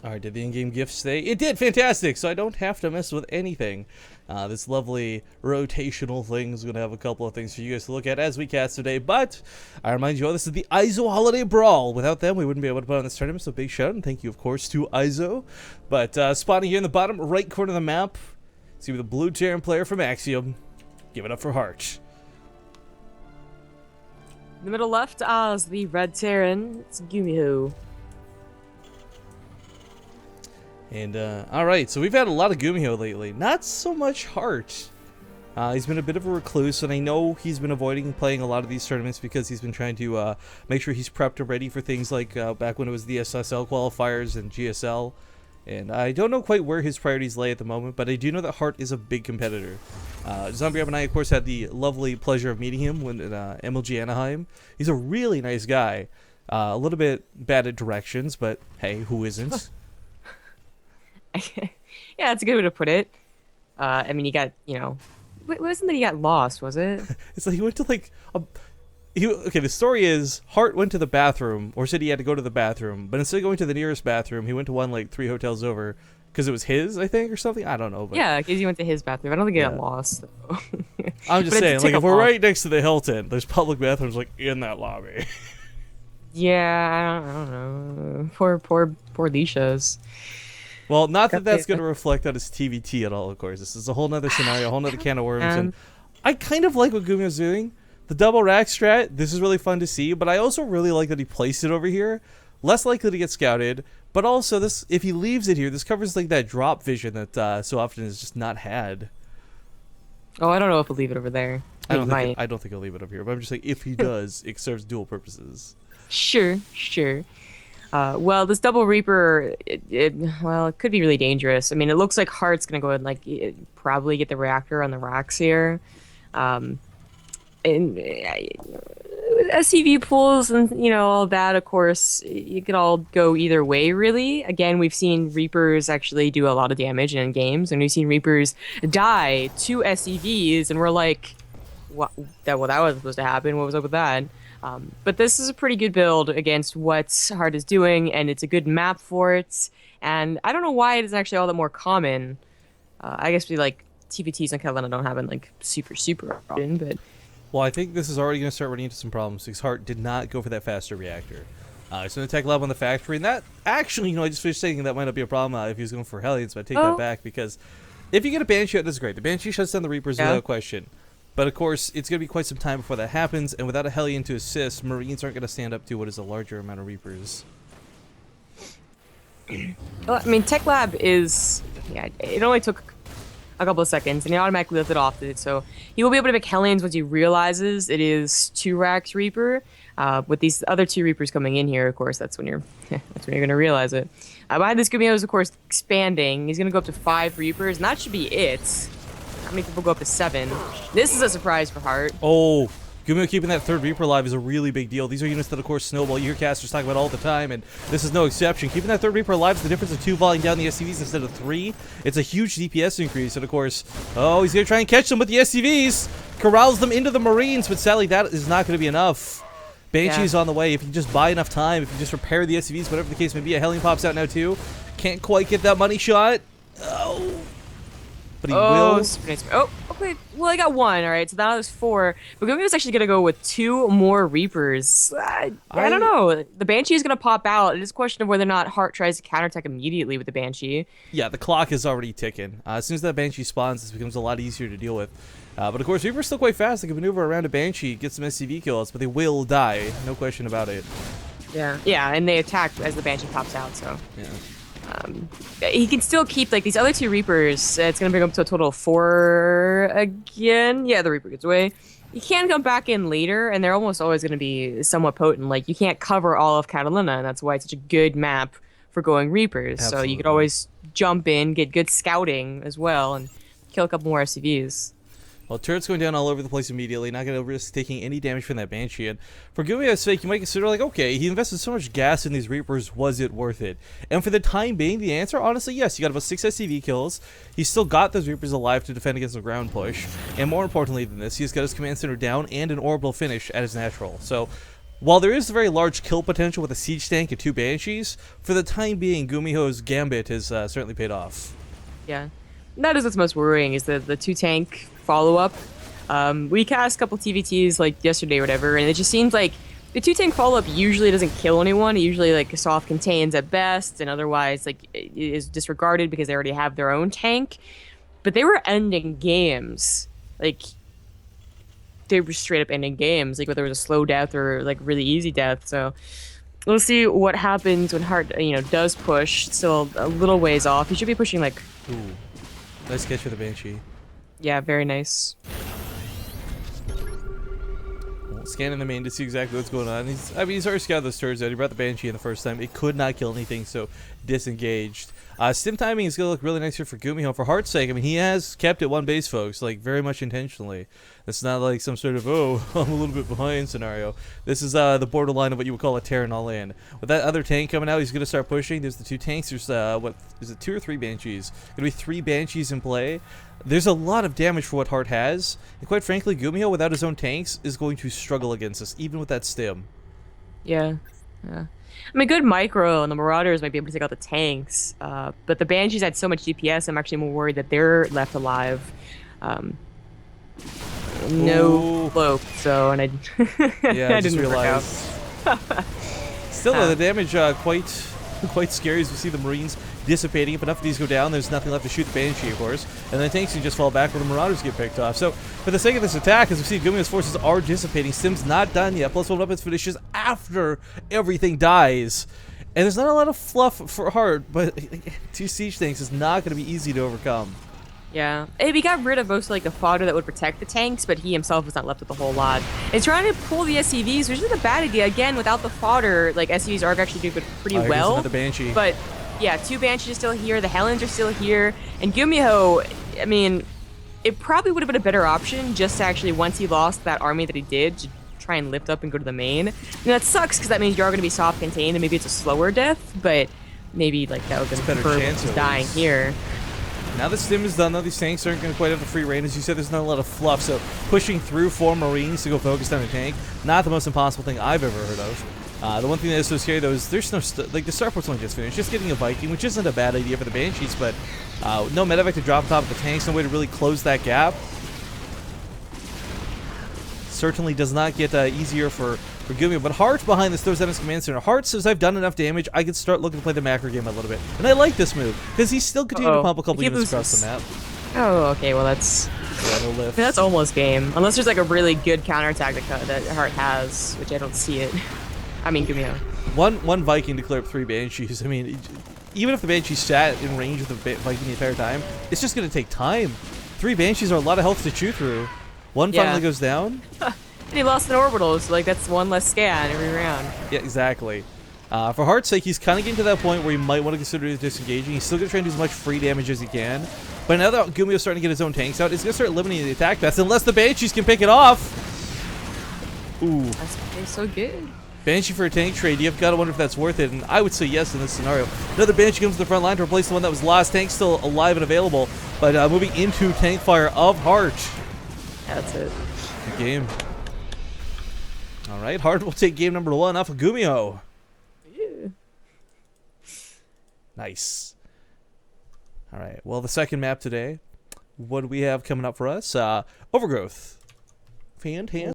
Alright, did the in-game gift stay? It did! Fantastic! So I don't have to mess with anything. This lovely rotational thing is going to have a couple of things for you guys to look at as we cast today, but I remind you all, this is the EIZO Holiday Brawl. Without them, we wouldn't be able to put on this tournament, so big shout out and thank you, of course, to EIZO. But spawning here in the bottom right corner of the map, see the blue Terran player from Axiom. Give it up for Heart. In the middle left is the red Terran. It's Gumiho. And, alright, so we've had a lot of Gumiho lately. Not so much Heart. He's been a bit of a recluse, and I know he's been avoiding playing a lot of these tournaments because he's been trying to make sure he's prepped and ready for things like back when it was the SSL qualifiers and GSL. And I don't know quite where his priorities lay at the moment, but I do know that Heart is a big competitor. Zombie and I, of course, had the lovely pleasure of meeting him when at MLG Anaheim. He's a really nice guy. A little bit bad at directions, but hey, who isn't? Yeah, that's a good way to put it. I mean, he got, you know, wasn't that he got lost, was it? It's like he went to like okay, the story is Hart went to the bathroom, or said he had to go to the bathroom, but instead of going to the nearest bathroom, he went to one like 3 hotels over because it was his, I think, or something. I don't know. But Yeah, because he went to his bathroom. I don't think he got lost, though. I'm just saying, like, if we're right next to the Hilton, there's public bathrooms like in that lobby. Yeah, I don't know. Poor Leisha's. Well, not that that's going to reflect on his TVT at all, of course. This is a whole nother scenario, a whole nother can of worms. And I kind of like what Gumiho's doing. The double rack strat, this is really fun to see, but I also really like that he placed it over here. Less likely to get scouted, but also this, if he leaves it here, this covers like that drop vision that so often is just not had. Oh, I don't know if he'll leave it over there. I don't think he'll leave it over here, but I'm just saying if he does, it serves dual purposes. Sure. Well, this double Reaper, well, it could be really dangerous. I mean, it looks like Heart's gonna go ahead and like probably get the reactor on the racks here. And SCV pools and all that, of course, you could all go either way, really. Again, we've seen Reapers actually do a lot of damage in games, and we've seen Reapers die to SCVs, and we're like, what? That wasn't supposed to happen. What was up with that? But this is a pretty good build against what Heart is doing, and it's a good map for it. And I don't know why it is actually all that more common. I guess we like TVTs and Catalina don't happen like super often, but. Well, I think this is already going to start running into some problems because Heart did not go for that faster reactor. So the tech lab on the factory, and that actually, I just finished saying that might not be a problem if he was going for Hellions, but I take that back because if you get a Banshee, that's great. The Banshee shuts down the Reapers without question. But of course, it's going to be quite some time before that happens, and without a Hellion to assist, Marines aren't going to stand up to what is a larger amount of Reapers. Well, I mean, Tech Lab is, it only took a couple of seconds, and he automatically lifted off it, so he will be able to make Hellions once he realizes it is 2 racks Reaper. With these other 2 Reapers coming in here, of course, that's when you're going to realize it. Behind this, Gumiho is, of course, expanding. He's going to go up to 5 Reapers, and that should be it. How many people go up to 7? This is a surprise for Heart. Oh, Gumiho keeping that 3rd Reaper alive is a really big deal. These are units that, of course, Snowball, you hear casters talk about all the time, and this is no exception. Keeping that 3rd Reaper alive is the difference of 2 volleying down the SCVs instead of 3. It's a huge DPS increase, and of course, he's going to try and catch them with the SCVs. Corrals them into the Marines, but sadly, that is not going to be enough. Banshee's on the way. If you just buy enough time, if you just repair the SCVs, whatever the case may be, a Hellion pops out now, too. Can't quite get that money shot. Oh. But he will. Oh, okay. Well, I got 1. All right, so now there's 4. But Gumiho's actually gonna go with 2 more Reapers. I don't know. The Banshee is gonna pop out. It is a question of whether or not Heart tries to counterattack immediately with the Banshee. Yeah, the clock is already ticking. As soon as that Banshee spawns, this becomes a lot easier to deal with. But of course, Reaper's still quite fast. They can maneuver around a Banshee, get some SCV kills, but they will die. No question about it. Yeah, and they attack as the Banshee pops out. So. Yeah. He can still keep like these other 2 Reapers. It's gonna bring him to a total of 4 again. Yeah, the Reaper gets away. You can come back in later, and they're almost always gonna be somewhat potent. Like you can't cover all of Catalina, and that's why it's such a good map for going Reapers. Absolutely. So you could always jump in, get good scouting as well, and kill a couple more SCVs. Well, turrets going down all over the place immediately, not going to risk taking any damage from that Banshee. And for Gumiho's sake, you might consider, like, okay, he invested so much gas in these Reapers, was it worth it? And for the time being, the answer, honestly, yes. You got about 6 SCV kills. He's still got those Reapers alive to defend against the ground push. And more importantly than this, he's got his command center down and an orbital finish at his natural. So While there is very large kill potential with a siege tank and 2 banshees, for the time being, Gumiho's gambit has certainly paid off. Yeah, that is what's most worrying is the 2 tank follow up. We cast a couple TVTs like yesterday or whatever, and it just seems like the 2 tank follow up usually doesn't kill anyone. It usually like soft contains at best, and otherwise like is disregarded because they already have their own tank. But they were ending games, like they were straight up ending games, like whether it was a slow death or like really easy death. So we'll see what happens when Hart, does push. Still a little ways off. He should be pushing like. Ooh, nice catch for the Banshee. Yeah, very nice. Scanning the main to see exactly what's going on. He's already scouted those turrets out. He brought the Banshee in the first time. It could not kill anything, so disengaged. Stim timing is going to look really nice here for Gumiho. For Heart's sake, I mean, he has kept it 1 base, folks, like very much intentionally. It's not like some sort of, oh, I'm a little bit behind scenario. This is the borderline of what you would call a Terran all-in. With that other tank coming out, he's going to start pushing. There's the 2 tanks. There's, what, is it 2 or 3 Banshees? Going to be 3 Banshees in play. There's a lot of damage for what Hart has. And quite frankly, Gumiho, without his own tanks, is going to struggle against us, even with that stim. Yeah. I mean, good micro, and the Marauders might be able to take out the tanks. But the Banshees had so much DPS, I'm actually more worried that they're left alive. No cloak, so, and I, yeah, I didn't realize. Still, though, the damage quite scary as we see the Marines dissipating. If enough of these go down, there's nothing left to shoot the Banshee, of course. And then tanks can just fall back where the Marauders get picked off. So, for the sake of this attack, as we see Gumiho's forces are dissipating, Stim's not done yet. +1 weapons finishes after everything dies. And there's not a lot of fluff for Hart, but 2 siege tanks is not going to be easy to overcome. Yeah. He got rid of most of, like, the fodder that would protect the tanks, but he himself was not left with a whole lot. And trying to pull the SCVs, which isn't a bad idea. Again, without the fodder, like, SCVs are actually doing pretty well. Another Banshee. But, yeah, 2 Banshees are still here. The Helens are still here. And Gumiho, I mean, it probably would have been a better option just to actually, once he lost that army that he did, to try and lift up and go to the main. And that sucks, because that means you are going to be soft contained, and maybe it's a slower death, but maybe, like, that would have been better chance dying here. Now that Stim is done, though, these tanks aren't going to quite have the free reign. As you said, there's not a lot of fluff, so pushing through 4 Marines to go focus on a tank, not the most impossible thing I've ever heard of. The one thing that is so scary, though, is there's no, like, the starport's only just finished. Just getting a Viking, which isn't a bad idea for the Banshees, but no medevac to drop on top of the tanks, no way to really close that gap. Certainly does not get easier for Gumiho, but Hart behind this throws out his command center. Hart says, I've done enough damage, I could start looking to play the macro game a little bit. And I like this move, because he's still continuing to pump a couple units across the map. Oh, okay, well that's... Yeah, no lift. That's almost game. Unless there's like a really good counterattack that Hart has, which I don't see it. I mean, Gumiho. One Viking to clear up 3 Banshees. I mean, even if the Banshees sat in range of the Viking the entire time, it's just going to take time. 3 Banshees are a lot of health to chew through. One finally goes down. And he lost an orbital, so like that's 1 less scan every round. Yeah, exactly. For Hart's sake, he's kind of getting to that point where he might want to consider disengaging. He's still going to try and do as much free damage as he can. But now that Gumiho's starting to get his own tanks out, he's going to start limiting the attack paths unless the Banshees can pick it off. Ooh. That's so good. Banshee for a tank trade, you've got to wonder if that's worth it, and I would say yes in this scenario. Another Banshee comes to the front line to replace the one that was lost. Tank still alive and available, but moving into tank fire of Hart. That's it. Good game. All right, Hart will take game number 1 off of Gumiho. Yeah. Nice. All right, well, the second map today, what do we have coming up for us? Overgrowth. Fantastic.